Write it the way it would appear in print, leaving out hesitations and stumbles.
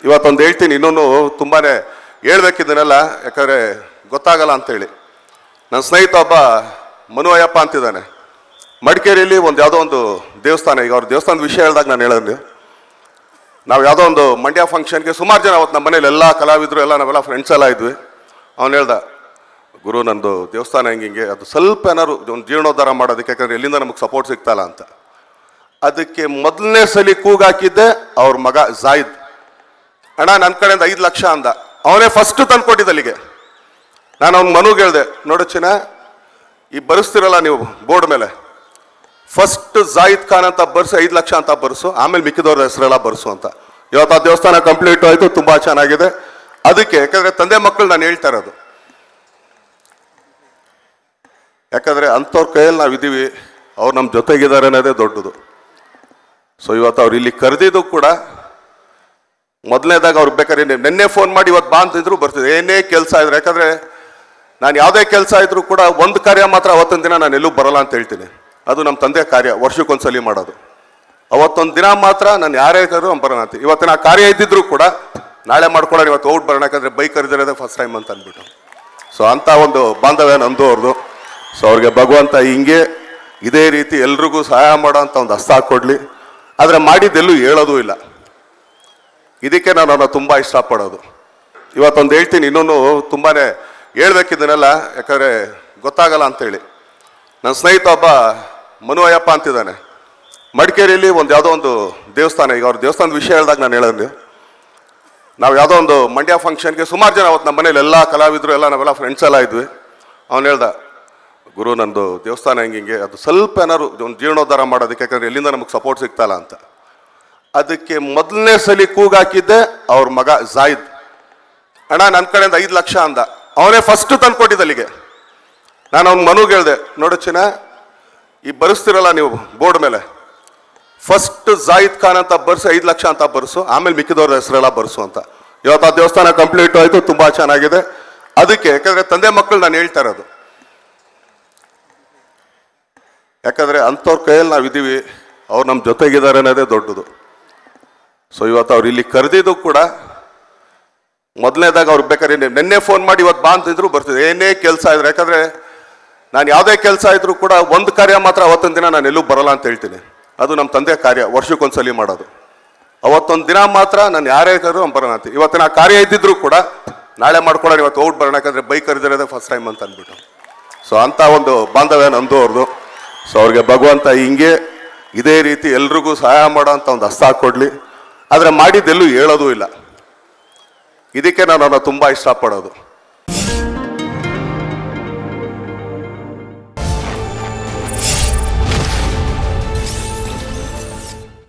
ಇವತ್ತೊಂದು ಹೇಳ್ತೀನಿ, ಇನ್ನೊಂದು ತುಂಬಾ ಹೇಳ್ಬೇಕಿದ್ದನೆಲ್ಲ, ಯಾಕಂದರೆ ಗೊತ್ತಾಗಲ್ಲ ಅಂತೇಳಿ. ನನ್ನ ಸ್ನೇಹಿತ ಒಬ್ಬ ಮನು ಅಯ್ಯಪ್ಪ ಅಂತಿದ್ದಾನೆ, ಮಡಿಕೇರಿಯಲ್ಲಿ ಯಾವುದೋ ಒಂದು ದೇವಸ್ಥಾನ. ಈಗ ಅವ್ರ ದೇವಸ್ಥಾನದ ವಿಷಯ ಹೇಳಿದಾಗ ನಾನು ಹೇಳಿದ್ವಿ, ನಾವು ಯಾವುದೋ ಒಂದು ಮಂಡ್ಯ ಫಂಕ್ಷನ್ಗೆ ಸುಮಾರು ಜನ ಅವತ್ತು ನಮ್ಮ ಮನೇಲಿ ಎಲ್ಲ ಕಲಾವಿದರು ಎಲ್ಲ ನಾವೆಲ್ಲ ಫ್ರೆಂಡ್ಸ್ ಎಲ್ಲ ಇದ್ವಿ. ಅವ್ನು ಹೇಳ್ದ, ಗುರು ನಂದು ದೇವಸ್ಥಾನ ಹಿಂಗೆ ಅದು ಸ್ವಲ್ಪ ಏನಾದ್ರು ಒಂದು ಜೀರ್ಣೋದ್ಧಾರ ಮಾಡೋದಕ್ಕೆ, ಯಾಕಂದರೆ ಎಲ್ಲಿಂದ ನಮಗೆ ಸಪೋರ್ಟ್ ಸಿಗ್ತಲ್ಲ ಅಂತ. ಅದಕ್ಕೆ ಮೊದಲನೇ ಸಲ ಕೂಗಾಕಿದ್ದೆ ಅವ್ರ ಮಗ ಜಾಯಿದ್. ಅಣ್ಣ ನನ್ನ ಕಡೆಯಿಂದ 5 ಲಕ್ಷ ಅಂದ. ಅವನೇ ಫಸ್ಟ್ ತಂದು ಕೊಟ್ಟಿದ್ದ ಅಲ್ಲಿಗೆ. ನಾನು ಅವ್ನ ಮನುಗೆ ಹೇಳಿದೆ, ನೋಡು ಚಿನ್ನ, ಈ ಬರೆಸ್ತಿರಲ್ಲ ನೀವು ಬೋರ್ಡ್ ಮೇಲೆ, ಫಸ್ಟ್ ಜಾಯಿದ್ ಖಾನ್ ಅಂತ ಬರ್ಸು, 5 ಲಕ್ಷ ಅಂತ ಬರ್ಸು, ಆಮೇಲೆ ಮಿಕ್ಕಿದವ್ರ ಹೆಸರೆಲ್ಲ ಬರ್ಸು ಅಂತ. ಇವತ್ತು ಆ ದೇವಸ್ಥಾನ ಕಂಪ್ಲೀಟ್ ಆಯಿತು, ತುಂಬ ಚೆನ್ನಾಗಿದೆ. ಅದಕ್ಕೆ ಯಾಕಂದರೆ ತಂದೆ ಮಕ್ಕಳು ನಾನು ಹೇಳ್ತಾ ಇರೋದು, ಯಾಕಂದರೆ ಅಂಥವ್ರ ಕೈಯಲ್ಲಿ ನಾವಿದ್ದೀವಿ, ಅವ್ರು ನಮ್ಮ ಜೊತೆಗಿದ್ದಾರೆ ಅನ್ನೋದೇ ದೊಡ್ಡದು. ಸೊ ಇವತ್ತು ಅವ್ರು ಇಲ್ಲಿ ಕರೆದಿದ್ದು ಕೂಡ ಮೊದಲನೇದಾಗ ಅವ್ರು ಬೇಕಾದ್ರೆ ನಿನ್ನೆ ಫೋನ್ ಮಾಡಿ ಇವತ್ತು ಬಾ ಅಂತಿದ್ರು ಬರ್ತಿದ್ರು, ಏನೇ ಕೆಲಸ ಇದ್ರು. ಯಾಕಂದರೆ ನಾನು ಯಾವುದೇ ಕೆಲಸ ಇದ್ರೂ ಕೂಡ ಒಂದು ಕಾರ್ಯ ಮಾತ್ರ ಅವತ್ತೊಂದು ದಿನ ನಾನು ಎಲ್ಲೂ ಬರಲ್ಲ ಅಂತ ಹೇಳ್ತೀನಿ. ಅದು ನಮ್ಮ ತಂದೆ ಕಾರ್ಯ, ವರ್ಷಕ್ಕೊಂದ್ಸಲಿ ಮಾಡೋದು. ಅವತ್ತೊಂದು ದಿನ ಮಾತ್ರ ನಾನು ಯಾರೇ ಕರೆದ್ರು ಅವ್ನು ಬರೋಣ ಅಂತ. ಇವತ್ತಿನ ಆ ಕಾರ್ಯ ಇದ್ದಿದ್ರು ಕೂಡ ನಾಳೆ ಮಾಡ್ಕೊಳ್ಳೋಣ, ಇವತ್ತು ಔಟ್ ಬರೋಣ, ಯಾಕಂದರೆ ಬೈಕ್ ಕರೆದಿರೋದೇ ಫಸ್ಟ್ ಟೈಮ್ ಅಂತ ಅಂದ್ಬಿಟ್ಟು. ಸೊ ಅಂಥ ಒಂದು ಬಾಂಧವ್ಯ ನಮ್ಮದು ಅವ್ರದ್ದು. ಸೊ ಅವ್ರಿಗೆ ಭಗವಂತ ಹಿಂಗೆ ಇದೇ ರೀತಿ ಎಲ್ರಿಗೂ ಸಹಾಯ ಮಾಡೋ ಅಂತ ಒಂದು ಹಸ್ತ ಕೊಡಲಿ. ಆದರೆ ಮಾಡಿದ್ದೆಲ್ಲೂ ಹೇಳೋದು ಇಲ್ಲ. ಇದಕ್ಕೆ ನಾನು ಅವನ್ನ ತುಂಬ ಇಷ್ಟಪಡೋದು. ಇವತ್ತೊಂದು ಹೇಳ್ತೀನಿ, ಇನ್ನೊಂದು ತುಂಬಾ ಹೇಳ್ಬೇಕಿದ್ದನೆಲ್ಲ, ಯಾಕಂದರೆ ಗೊತ್ತಾಗಲ್ಲ ಅಂತೇಳಿ. ನನ್ನ ಸ್ನೇಹಿತ ಒಬ್ಬ ಮನು ಅಯ್ಯಪ್ಪ ಅಂತಿದ್ದಾನೆ, ಮಡಿಕೇರಿಯಲ್ಲಿ ಯಾವುದೋ ಒಂದು ದೇವಸ್ಥಾನ. ಈಗ ಅವ್ರ ದೇವಸ್ಥಾನದ ವಿಷಯ ಹೇಳಿದಾಗ ನಾನು ಹೇಳಿದ್ವಿ, ನಾವು ಯಾವುದೋ ಒಂದು ಮಂಡ್ಯ ಫಂಕ್ಷನ್ಗೆ ಸುಮಾರು ಜನ ಅವತ್ತು ನಮ್ಮ ಮನೇಲಿ ಎಲ್ಲ ಕಲಾವಿದರು ಎಲ್ಲ ನಾವೆಲ್ಲ ಫ್ರೆಂಡ್ಸ್ ಎಲ್ಲ ಇದ್ವಿ. ಅವ್ನು ಹೇಳ್ದ, ಗುರು ನಂದು ದೇವಸ್ಥಾನ ಹಿಂಗೆ ಅದು ಸ್ವಲ್ಪ ಏನಾದ್ರು ಒಂದು ಜೀರ್ಣೋದ್ಧಾರ ಮಾಡೋದಕ್ಕೆ, ಯಾಕಂದರೆ ಎಲ್ಲಿಂದ ನಮಗೆ ಸಪೋರ್ಟ್ ಸಿಗ್ತಲ್ಲ ಅಂತ. ಅದಕ್ಕೆ ಮೊದಲನೇ ಸಲ ಕೂಗಾಕಿದ್ದೆ ಅವ್ರ ಮಗ ಜಾಯಿದ್. ಅಣ್ಣ ನನ್ನ ಕಡೆಯಿಂದ 5 ಲಕ್ಷ ಅಂದ. ಅವನೇ ಫಸ್ಟ್ ತಂದು ಕೊಟ್ಟಿದ್ದ ಅಲ್ಲಿಗೆ. ನಾನು ಅವ್ನ ಮನುಗೆ ಹೇಳಿದೆ, ನೋಡು ಚಿನ್ನ, ಈ ಬರೆಸ್ತಿರಲ್ಲ ನೀವು ಬೋರ್ಡ್ ಮೇಲೆ, ಫಸ್ಟ್ ಜಾಯಿದ್ ಖಾನ್ ಅಂತ ಬರ್ಸು, 5 ಲಕ್ಷ ಅಂತ ಬರ್ಸು, ಆಮೇಲೆ ಮಿಕ್ಕಿದವ್ರ ಹೆಸರೆಲ್ಲ ಬರ್ಸು ಅಂತ. ಇವತ್ತು ಆ ದೇವಸ್ಥಾನ ಕಂಪ್ಲೀಟ್ ಆಯಿತು, ತುಂಬ ಚೆನ್ನಾಗಿದೆ. ಅದಕ್ಕೆ ಯಾಕಂದರೆ ತಂದೆ ಮಕ್ಕಳು ನಾನು ಹೇಳ್ತಾ ಇರೋದು, ಯಾಕಂದರೆ ಅಂಥವ್ರ ಕೈಯಲ್ಲಿ ನಾವಿದ್ದೀವಿ, ಅವ್ರು ನಮ್ಮ ಜೊತೆಗಿದ್ದಾರೆ ಅನ್ನೋದೇ ದೊಡ್ಡದು. ಸೊ ಇವತ್ತು ಅವ್ರು ಇಲ್ಲಿ ಕರೆದಿದ್ದು ಕೂಡ ಮೊದಲನೇದಾಗ ಅವ್ರು ಬೇಕಾದ್ರೆ ನಿನ್ನೆ ಫೋನ್ ಮಾಡಿ ಇವತ್ತು ಬಾ ಅಂತಿದ್ರು ಬರ್ತಿದ್ರು, ಏನೇ ಕೆಲಸ ಇದ್ರು. ಯಾಕಂದರೆ ನಾನು ಯಾವುದೇ ಕೆಲಸ ಇದ್ರೂ ಕೂಡ ಒಂದು ಕಾರ್ಯ ಮಾತ್ರ ಅವತ್ತೊಂದು ದಿನ ನಾನು ಎಲ್ಲೂ ಬರಲ್ಲ ಅಂತ ಹೇಳ್ತೀನಿ. ಅದು ನಮ್ಮ ತಂದೆ ಕಾರ್ಯ, ವರ್ಷಕ್ಕೊಂದ್ಸಲಿ ಮಾಡೋದು. ಅವತ್ತೊಂದು ದಿನ ಮಾತ್ರ ನಾನು ಯಾರೇ ಕರೆದ್ರು ಅವ್ನು ಬರೋಣ ಅಂತ. ಇವತ್ತಿನ ಆ ಕಾರ್ಯ ಇದ್ದಿದ್ರು ಕೂಡ ನಾಳೆ ಮಾಡ್ಕೊಳ್ಳೋಣ, ಇವತ್ತು ಔಟ್ ಬರೋಣ, ಯಾಕಂದರೆ ಬೈಕ್ ಕರೆದಿರೋದೇ ಫಸ್ಟ್ ಟೈಮ್ ಅಂತ ಅಂದ್ಬಿಟ್ಟು. ಸೊ ಅಂಥ ಒಂದು ಬಾಂಧವ್ಯ ನಮ್ಮದು ಅವ್ರದ್ದು. ಸೊ ಅವ್ರಿಗೆ ಭಗವಂತ ಹಿಂಗೆ ಇದೇ ರೀತಿ ಎಲ್ರಿಗೂ ಸಹಾಯ ಮಾಡೋ ಅಂತ ಒಂದು ಹಸ್ತ ಕೊಡಲಿ. ಆದರೆ ಮಾಡಿದ್ದೆಲ್ಲೂ ಹೇಳೋದು ಇಲ್ಲ. ಇದಕ್ಕೆ ನಾನು ಅವನ್ನ ತುಂಬ ಇಷ್ಟಪಡೋದು.